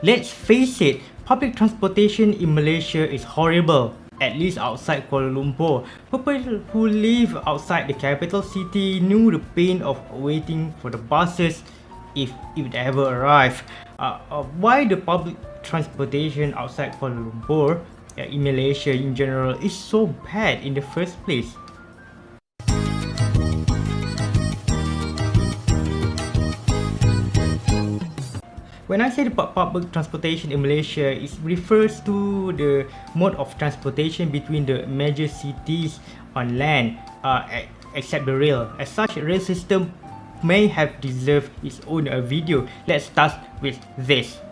Let's face it, public transportation in Malaysia is horrible, at least outside Kuala Lumpur. People who live outside the capital city knew the pain of waiting for the buses if it ever arrived. Why the public transportation outside Kuala Lumpur, in Malaysia in general, is so bad in the first place? When I say the public transportation in Malaysia, it refers to the mode of transportation between the major cities on land, except the rail. As such, rail system may have deserved its own video. Let's start with this.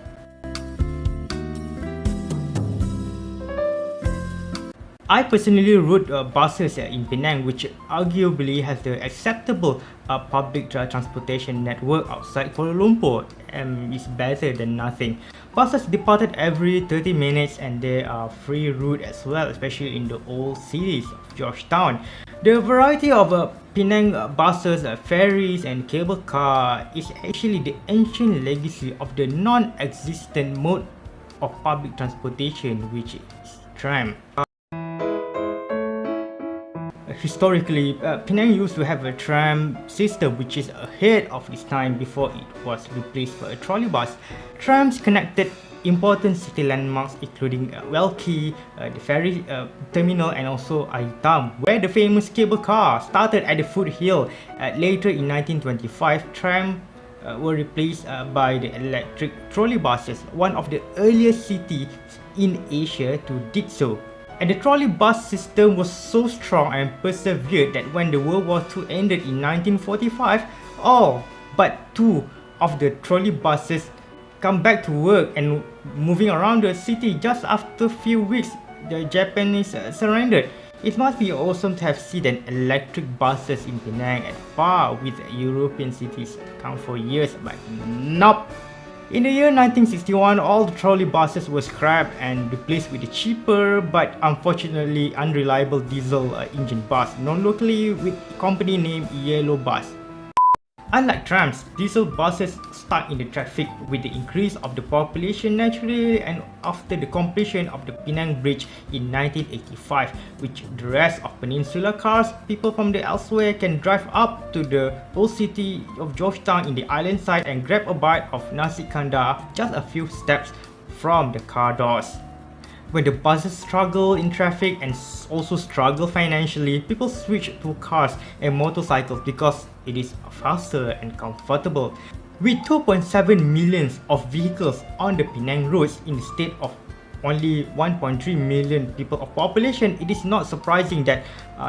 I personally rode buses in Penang, which arguably has the acceptable public transportation network outside Kuala Lumpur and is better than nothing. Buses departed every 30 minutes and they are free route as well, especially in the old cities of Georgetown. The variety of Penang buses, ferries and cable car is actually the ancient legacy of the non-existent mode of public transportation, which is tram. Historically, Penang used to have a tram system which is ahead of its time before it was replaced by a trolley bus. Trams connected important city landmarks including Welki, the ferry terminal and also Aitam, where the famous cable car started at the foothill. Later in 1925, trams were replaced by the electric trolley buses, one of the earliest cities in Asia to did so. And the trolley bus system was so strong and persevered that when the World War II ended in 1945, all but two of the trolley buses come back to work and moving around the city. Just after a few weeks, the Japanese surrendered. It must be awesome to have seen an electric buses in Penang at par with European cities count for years, but nope. In the year 1961, all the trolley buses were scrapped and replaced with a cheaper but unfortunately unreliable diesel engine bus, known locally with company name Yellow Bus. Unlike trams, diesel buses stuck in the traffic with the increase of the population naturally and after the completion of the Penang Bridge in 1985, which the rest of peninsular cars, people from the elsewhere can drive up to the old city of Georgetown in the island side and grab a bite of nasi kandar just a few steps from the car doors. When the buses struggle in traffic and also struggle financially, people switch to cars and motorcycles because it is faster and comfortable. With 2.7 million of vehicles on the Penang roads in the state of only 1.3 million people of population, it is not surprising that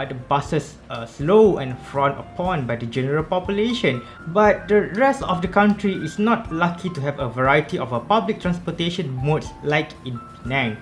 the buses are slow and frowned upon by the general population. But the rest of the country is not lucky to have a variety of public transportation modes like in Penang.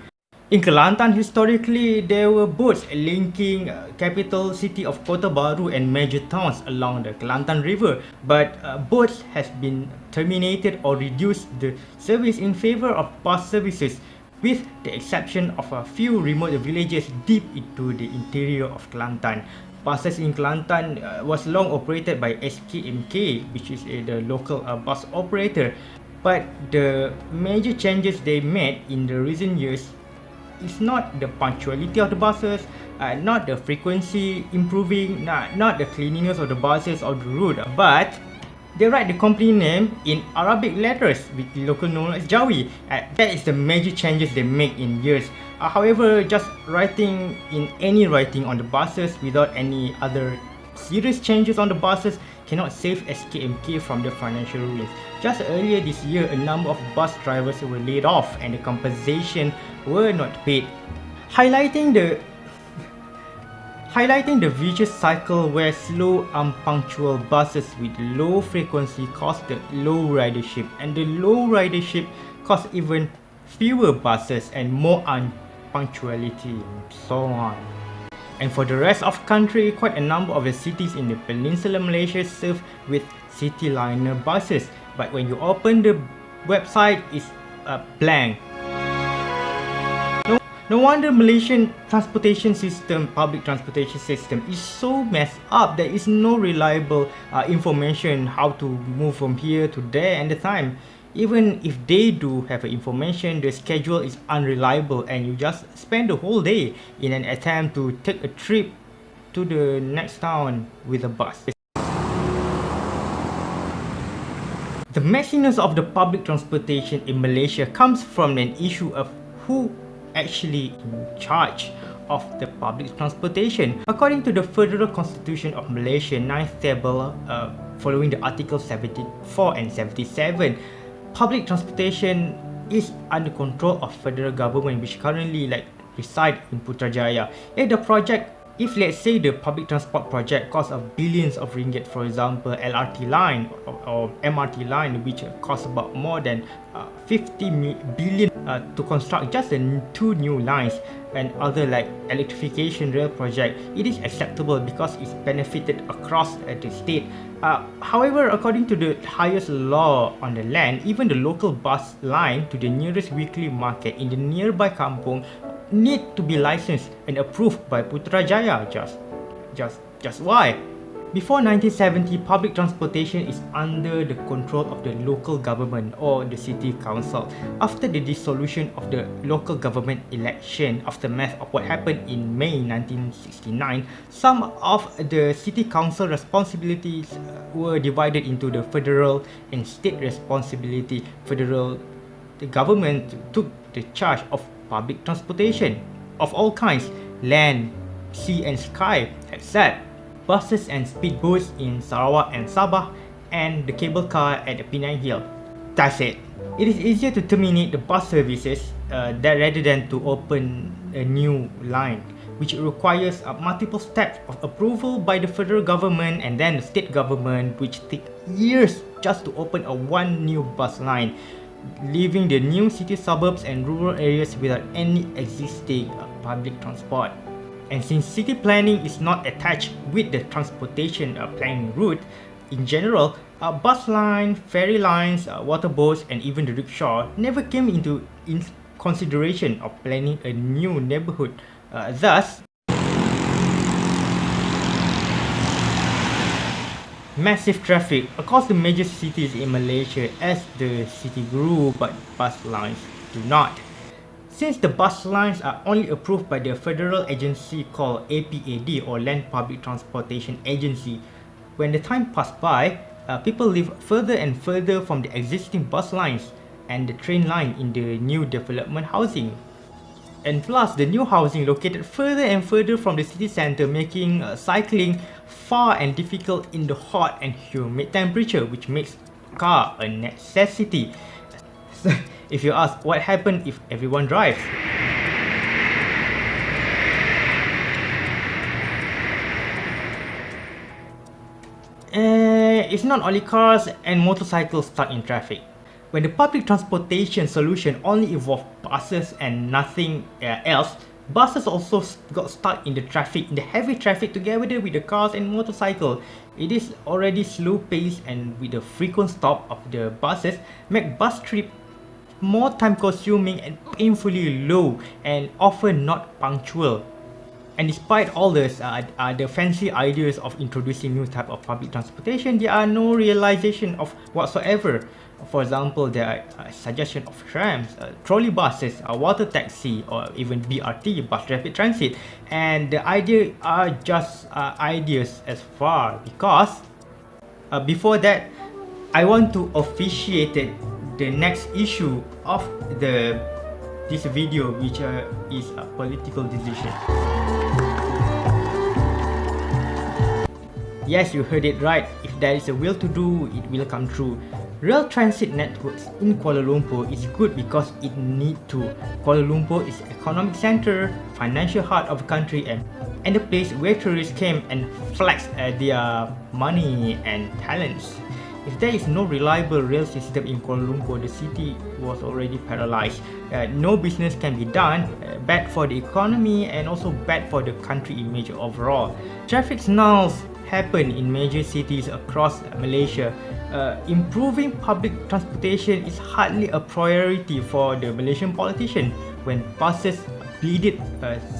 In Kelantan, historically, there were boats linking capital city of Kota Baru and major towns along the Kelantan River, but boats has been terminated or reduced the service in favor of bus services, with the exception of a few remote villages deep into the interior of Kelantan. Buses in Kelantan was long operated by SKMK, which is the local bus operator, but the major changes they made in the recent years it's not the punctuality of the buses, not the frequency improving, not the cleanliness of the buses or the route, but they write the company name in Arabic letters with the local known as Jawi. That is the major changes they make in years. However, just writing in any writing on the buses without any other serious changes on the buses cannot save SKMK from the financial ruins. Just earlier this year, a number of bus drivers were laid off and the compensation were not paid, highlighting the vicious cycle where slow, unpunctual buses with low frequency cause the low ridership, and the low ridership cause even fewer buses and more unpunctuality, and so on. And for the rest of the country, quite a number of the cities in the Peninsular Malaysia serve with Cityliner buses, but when you open the website, it's blank. No wonder Malaysian transportation system, public transportation system is so messed up. There is no reliable information how to move from here to there and the time. Even if they do have information, the schedule is unreliable and you just spend the whole day in an attempt to take a trip to the next town with a bus. The messiness of the public transportation in Malaysia comes from an issue of who actually in charge of the public transportation. According to the Federal Constitution of Malaysia, 9th table, following the Article 74 and 77, public transportation is under control of federal government, which currently reside in Putrajaya. If let's say the public transport project costs billions of ringgit, for example LRT line or MRT line, which costs about more than 50 billion to construct just the 2 new lines, and other like electrification rail project, it is acceptable because it's benefited across the state. However, according to the highest law on the land, even the local bus line to the nearest weekly market in the nearby kampung need to be licensed and approved by Putrajaya. Just why? Before 1970, public transportation is under the control of the local government or the city council. After the dissolution of the local government election, aftermath of what happened in May 1969, some of the city council responsibilities were divided into the federal and state responsibility. The government took the charge of public transportation of all kinds, land, sea and sky, except buses and speedboats in Sarawak and Sabah, and the cable car at the Penang Hill. That's it. It is easier to terminate the bus services rather than to open a new line, which requires multiple steps of approval by the federal government and then the state government, which take years just to open one new bus line, leaving the new city suburbs and rural areas without any existing public transport. And since city planning is not attached with the transportation planning route, in general, bus line, ferry lines, water boats and even the rickshaw never came into consideration of planning a new neighborhood. Thus, massive traffic across the major cities in Malaysia as the city grew, but bus lines do not. Since the bus lines are only approved by the federal agency called APAD or Land Public Transportation Agency, when the time passed by, people live further and further from the existing bus lines and the train line in the new development housing. And plus, the new housing located further and further from the city center, making cycling far and difficult in the hot and humid temperature, which makes car a necessity. So, if you ask what happened if everyone drives, it's not only cars and motorcycles stuck in traffic. When the public transportation solution only involved buses and nothing else, buses also got stuck in the heavy traffic together with the cars and motorcycle. It is already slow paced, and with the frequent stop of the buses make bus trip more time consuming and painfully low and often not punctual. And despite all this, the fancy ideas of introducing new type of public transportation, there are no realization of whatsoever. For example, there are suggestion of trams, trolley buses, water taxi, or even BRT, bus rapid transit. And the idea are just ideas as far, because before that, I want to officiate the next issue of this video, which is a political decision. Yes, you heard it right. If there is a will to do, it will come true. Rail transit networks in Kuala Lumpur is good because it need to. Kuala Lumpur is economic center, financial heart of the country, and the place where tourists came and flex their money and talents. If there is no reliable rail system in Kuala Lumpur, the city was already paralyzed. No business can be done, bad for the economy and also bad for the country image overall. Traffic snarls happen in major cities across Malaysia. Improving public transportation is hardly a priority for the Malaysian politician when buses bleeded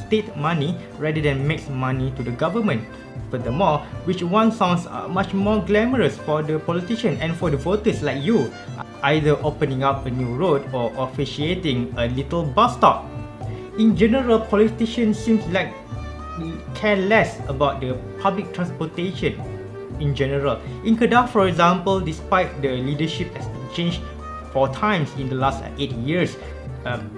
state money rather than makes money to the government. Furthermore, which one sounds much more glamorous for the politician and for the voters like you. either opening up a new road or officiating a little bus stop. In general, politicians seem like care less about the public transportation in general. In Kedah, for example, despite the leadership has been changed 4 times in the last 8 years,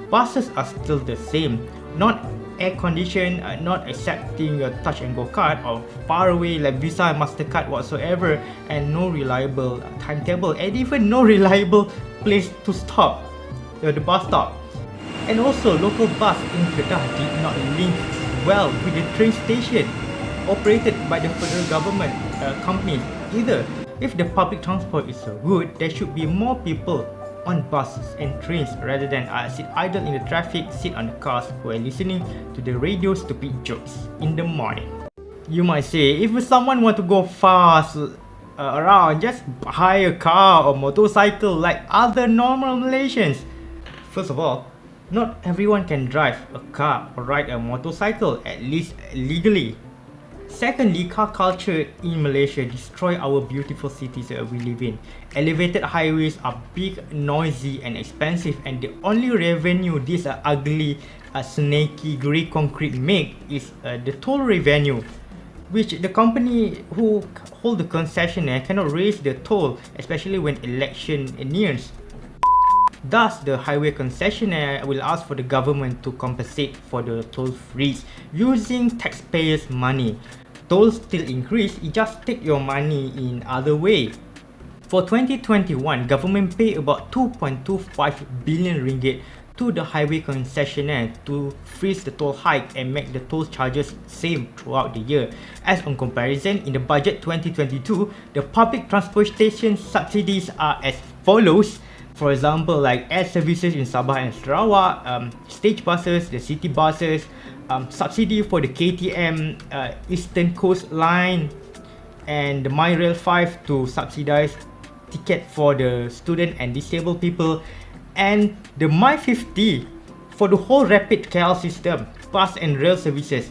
buses are still the same. Not air conditioned, not accepting your touch and go card or far away like Visa and MasterCard whatsoever, and no reliable timetable, and even no reliable place to stop, the bus stop. And also, local bus in Kedah did not link well with the train station operated by the federal government companies either. If the public transport is so good, there should be more people on buses and trains rather than sit idle in the traffic, sit on the cars while listening to the radio stupid jokes in the morning. You might say, if someone want to go fast around, just hire a car or motorcycle like other normal Malaysians. First of all, not everyone can drive a car or ride a motorcycle, at least legally. Secondly, car culture in Malaysia destroy our beautiful cities that we live in. Elevated highways are big, noisy and expensive, and the only revenue these ugly, snaky grey concrete make is the toll revenue, which the company who hold the concessionaire cannot raise the toll, especially when election nears. Thus, the highway concessionaire will ask for the government to compensate for the toll freeze using taxpayers' money. Tolls still increase, it just take your money in other way. For 2021, government pay about 2.25 billion ringgit to the highway concessionaire to freeze the toll hike and make the toll charges same throughout the year. As on comparison, in the budget 2022, the public transportation subsidies are as follows. For example, like air services in Sabah and Sarawak, stage buses, the city buses, subsidy for the KTM Eastern Coast Line, and the MyRail 5 to subsidize ticket for the student and disabled people, and the My50 for the whole rapid KL system, bus and rail services.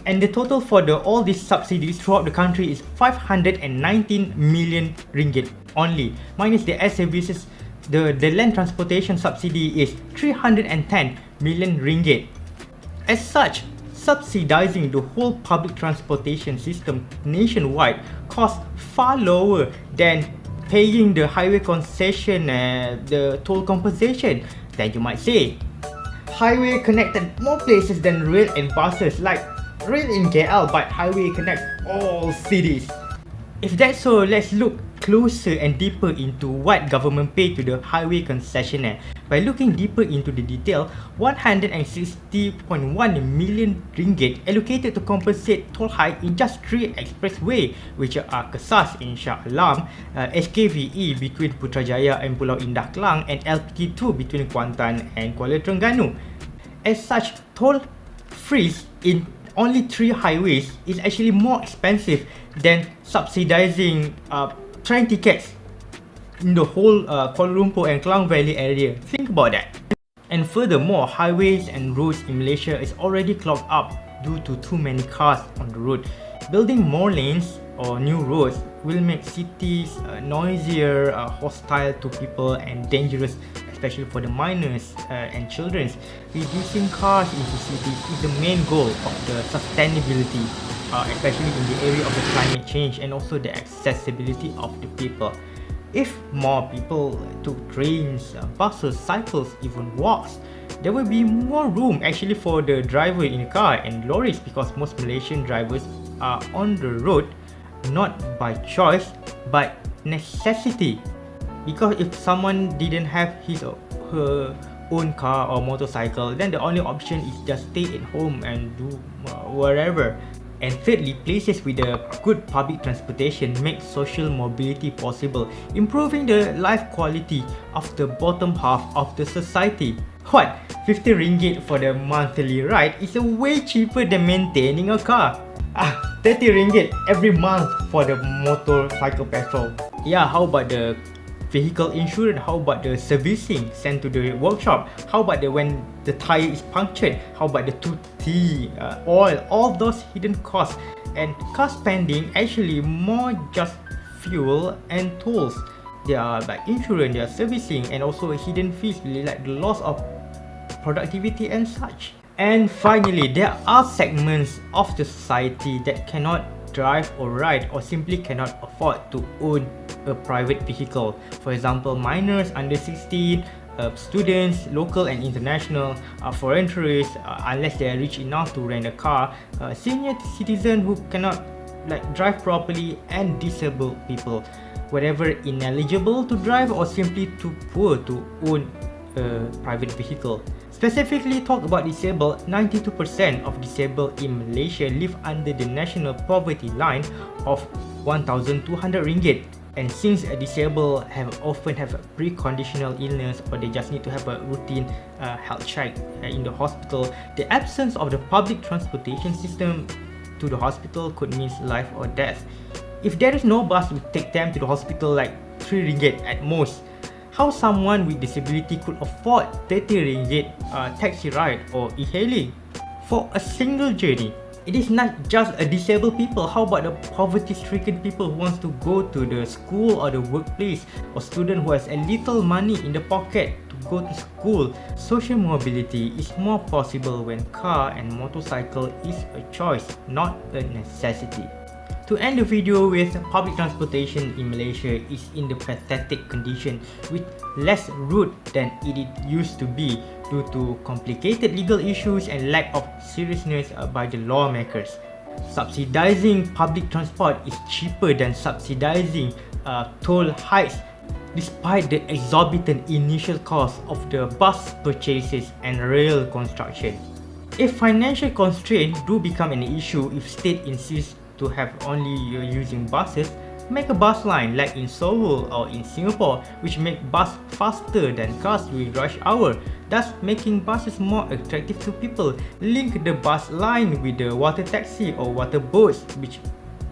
And the total for all these subsidies throughout the country is 519 million ringgit only, minus the air services. The land transportation subsidy is 310 million ringgit. As such, subsidizing the whole public transportation system nationwide costs far lower than paying the highway concession and the toll compensation. Then you might say, highway connected more places than rail and buses, like rail in KL, but highway connects all cities. If that's so, let's look closer and deeper into what government pay to the highway concessionaire. By looking deeper into the detail, 160.1 million ringgit allocated to compensate toll hike in just 3 expressway, which are Kesas in Shah Alam, SKVE between Putrajaya and Pulau Indah Klang, and LT2 between Kuantan and Kuala Terengganu. As such, toll freeze in only 3 highways is actually more expensive than subsidizing train tickets in the whole Kuala Lumpur and Klang Valley area. Think about that. And furthermore, highways and roads in Malaysia is already clogged up due to too many cars on the road. Building more lanes or new roads will make cities noisier, hostile to people, and dangerous, especially for the minors and children. Reducing cars into cities is the main goal of the sustainability, especially in the area of the climate change and also the accessibility of the people. If more people took trains, buses, cycles, even walks, there will be more room actually for the driver in a car and lorries, because most Malaysian drivers are on the road not by choice but necessity. Because if someone didn't have his or her own car or motorcycle, then the only option is just stay at home and do whatever. And thirdly, places with a good public transportation make social mobility possible, improving the life quality of the bottom half of the society. What? 50 ringgit for the monthly ride is way cheaper than maintaining a car. 30 ringgit every month for the motorcycle petrol. Yeah, how about the vehicle insurance? How about the servicing sent to the workshop? How about when the tire is punctured? How about the tutti, oil? All those hidden costs and car spending actually more just fuel and tolls. There are like insurance, there are servicing, and also hidden fees like the loss of productivity and such. And finally, there are segments of the society that cannot drive or ride or simply cannot afford to own a private vehicle. For example, minors under 16, students, local and international, foreign tourists, unless they are rich enough to rent a car, senior citizens who cannot like drive properly, and disabled people, whether ineligible to drive or simply too poor to own a private vehicle. Specifically talk about disabled, 92% of disabled in Malaysia live under the national poverty line of 1,200 ringgit. And since a disabled often have a preconditional illness or they just need to have a routine health check in the hospital, the absence of the public transportation system to the hospital could mean life or death. If there is no bus to take them to the hospital, like 3 ringgit at most, how someone with disability could afford 30 ringgit taxi ride or e-hailing for a single journey? It is not just a disabled people. How about the poverty-stricken people who wants to go to the school or the workplace, or student who has a little money in the pocket to go to school? Social mobility is more possible when car and motorcycle is a choice, not a necessity. To end the video with, public transportation in Malaysia is in the pathetic condition with less route than it used to be due to complicated legal issues and lack of seriousness by the lawmakers. Subsidizing public transport is cheaper than subsidizing toll hikes, despite the exorbitant initial cost of the bus purchases and rail construction. If financial constraints do become an issue, if state insists to have only using buses, make a bus line like in Seoul or in Singapore, which make bus faster than cars during rush hour, thus making buses more attractive to people. Link the bus line with the water taxi or water boats, which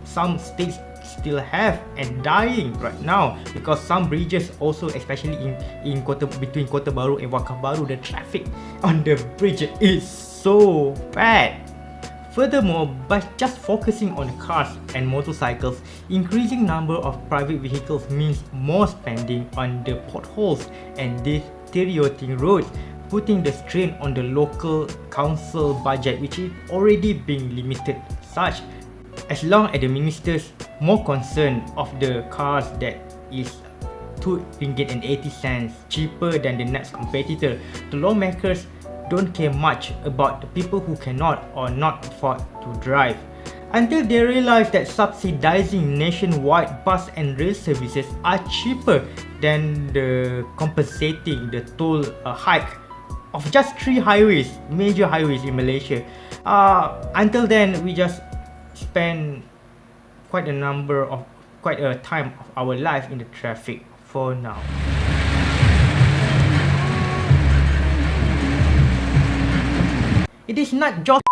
some states still have and dying right now, because some bridges also, especially in between Kota Baru and Waka Baru, the traffic on the bridge is so bad. Furthermore, by just focusing on cars and motorcycles, increasing number of private vehicles means more spending on the potholes and deteriorating roads, putting the strain on the local council budget, which is already being limited. Such, as long as the ministers more concerned of the cars that is 2 ringgit and 80 cents cheaper than the next competitor, the lawmakers don't care much about the people who cannot or not afford to drive, until they realize that subsidizing nationwide bus and rail services are cheaper than the compensating the toll hike of just 3 highways, major highways in Malaysia. Until then, we just spend quite a time of our life in the traffic for now. It is not just